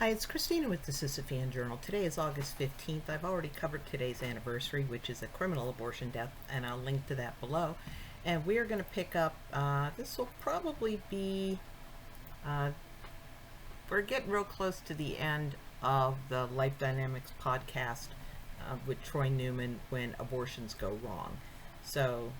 Hi, it's Christina with the Sisyphean Journal. Today is August 15th. I've already covered today's anniversary, which is a criminal abortion death, and I'll link to that below. And we are going to pick up, this will probably be, we're getting real close to the end of the Life Dynamics podcast with Troy Newman, when abortions go wrong. So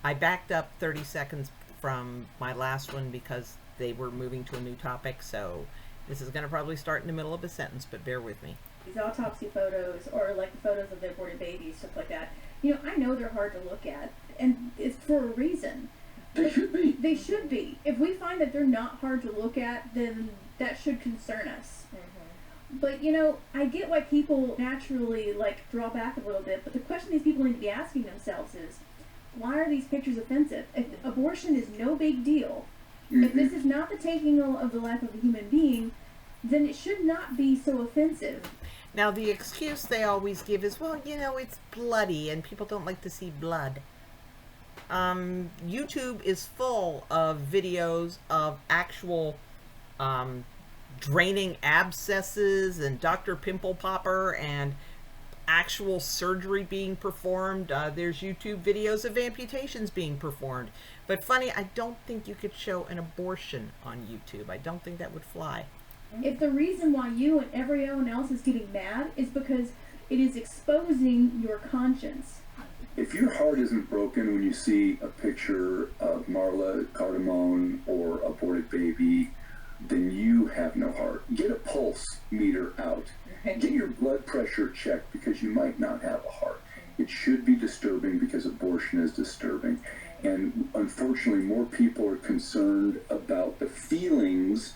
I backed up 30 seconds from my last one because they were moving to a new topic, so this is going to probably start in the middle of a sentence, but bear with me. These autopsy photos, or like the photos of the aborted babies, stuff like that, I know they're hard to look at, and it's for a reason. They should be. They should be. If we find that they're not hard to look at, then that should concern us. Mm-hmm. But, I get why people naturally, draw back a little bit, but the question these people need to be asking themselves is, why are these pictures offensive? If abortion is no big deal, if this is not the taking of the life of a human being, then it should not be so offensive. Now, the excuse they always give is, well, it's bloody and people don't like to see blood. YouTube is full of videos of actual draining abscesses and Dr. Pimple Popper and actual surgery being performed. There's YouTube videos of amputations being performed. But funny, I don't think you could show an abortion on YouTube. I don't think that would fly. If the reason why you and everyone else is getting mad is because it is exposing your conscience. If your heart isn't broken when you see a picture of Marla Cardamone or aborted baby, then you have no heart. Get a pulse meter out. Get your blood pressure checked, because you might not have a heart. It should be disturbing because abortion is disturbing. And unfortunately, more people are concerned about the feelings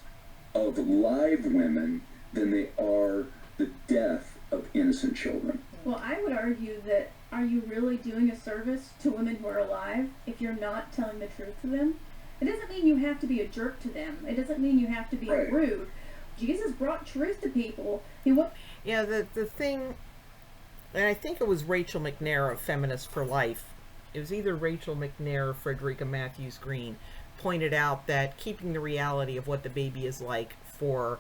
of live women than they are the death of innocent children. Well, I would argue that, are you really doing a service to women who are alive if you're not telling the truth to them? It doesn't mean you have to be a jerk to them. It doesn't mean you have to be rude. Jesus brought truth to people. The thing, and I think it was Rachel McNair of Feminists for Life, it was either Rachel McNair or Frederica Matthews Green, pointed out that keeping the reality of what the baby is like for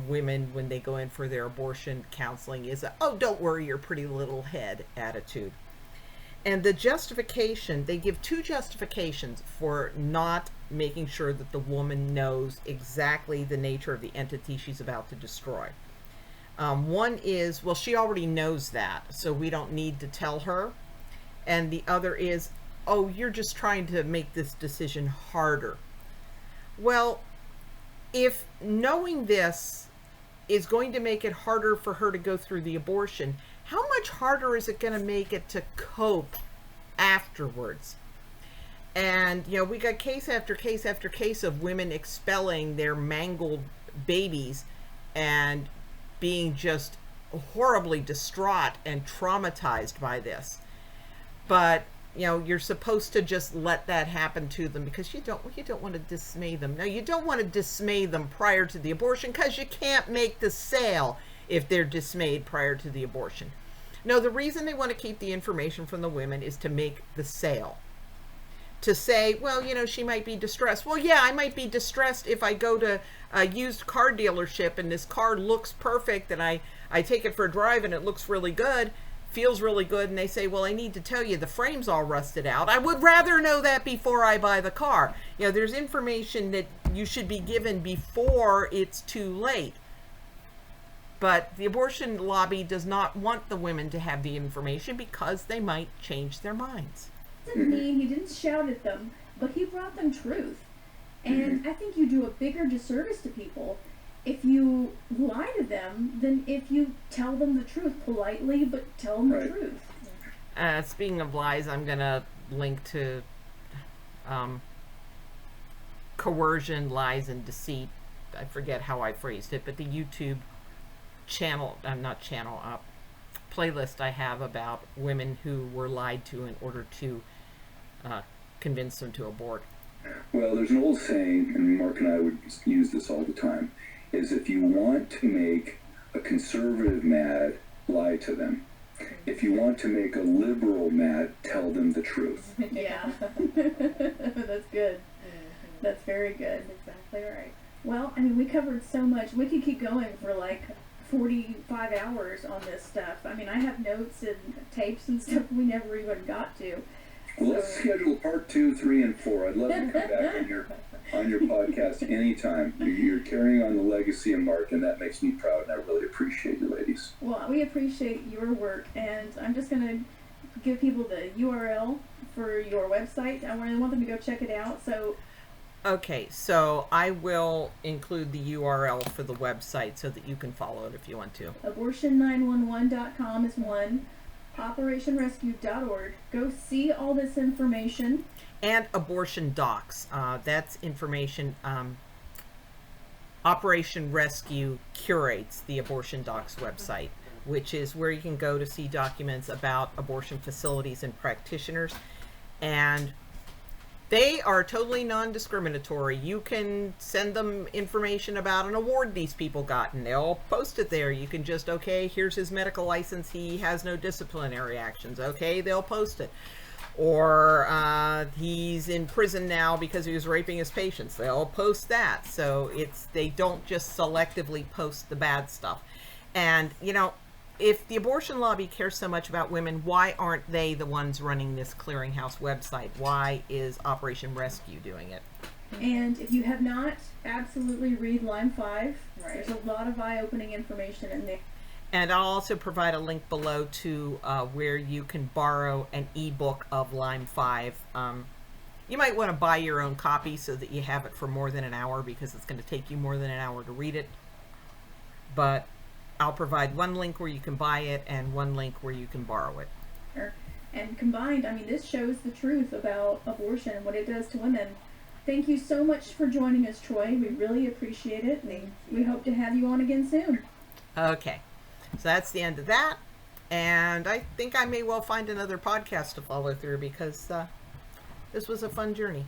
women when they go in for their abortion counseling is a, oh, don't worry your pretty little head attitude. And the justification, they give two justifications for not making sure that the woman knows exactly the nature of the entity she's about to destroy. One is, well, she already knows that, so we don't need to tell her. And the other is, oh, you're just trying to make this decision harder. Well, if knowing this is going to make it harder for her to go through the abortion, how much harder is it going to make it to cope afterwards? And, we got case after case after case of women expelling their mangled babies and being just horribly distraught and traumatized by this. But, you're supposed to just let that happen to them because you don't want to dismay them. No, you don't want to dismay them prior to the abortion because you can't make the sale if they're dismayed prior to the abortion. No, the reason they want to keep the information from the women is to make the sale. To say, well, she might be distressed. Well, yeah, I might be distressed if I go to a used car dealership and this car looks perfect and I take it for a drive and it looks really good, feels really good, and they say, well, I need to tell you the frame's all rusted out. I would rather know that before I buy the car. There's information that you should be given before it's too late. But the abortion lobby does not want the women to have the information because they might change their minds. Doesn't mean he didn't shout at them, but he brought them truth. And I think you do a bigger disservice to people if you lie to them than if you tell them the truth politely, but tell them the truth. Speaking of lies, I'm going to link to coercion, lies, and deceit. I forget how I phrased it, but the YouTube playlist I have about women who were lied to in order to convince them to abort. Well, there's an old saying, and Mark and I would use this all the time, is if you want to make a conservative mad, lie to them. If you want to make a liberal mad, tell them the truth. Yeah. That's good. That's very good. That's exactly right. Well, I mean, we covered so much. We could keep going for like 45 hours on this stuff. I mean, I have notes and tapes and stuff we never even got to. Well, let's schedule part 2, 3, and 4. I'd love to come back on your podcast anytime. You're carrying on the legacy of Mark, and that makes me proud, and I really appreciate you, ladies. Well, we appreciate your work, and I'm just going to give people the URL for your website. I really want them to go check it out. So, Okay, so I will include the URL for the website so that you can follow it if you want to. abortion911.com is one. OperationRescue.org. Go see all this information. And AbortionDoce. That's information. Operation Rescue curates the AbortionDoce website, which is where you can go to see documents about abortion facilities and practitioners. And they are totally non-discriminatory. You can send them information about an award these people got, and they'll post it there. You can just, okay, here's his medical license. He has no disciplinary actions. Okay, they'll post it. Or he's in prison now because he was raping his patients. They'll post that. So they don't just selectively post the bad stuff. And, you know, if the abortion lobby cares so much about women, why aren't they the ones running this clearinghouse website? Why is Operation Rescue doing it? And if you have not, absolutely read Lyme 5. Right. There's a lot of eye-opening information in there. And I'll also provide a link below to where you can borrow an ebook of Lyme 5. You might want to buy your own copy so that you have it for more than an hour, because it's going to take you more than an hour to read it. But I'll provide one link where you can buy it and one link where you can borrow it. And combined, I mean, this shows the truth about abortion and what it does to women. Thank you so much for joining us, Troy. We really appreciate it. We hope to have you on again soon. Okay. So that's the end of that. And I think I may well find another podcast to follow through, because this was a fun journey.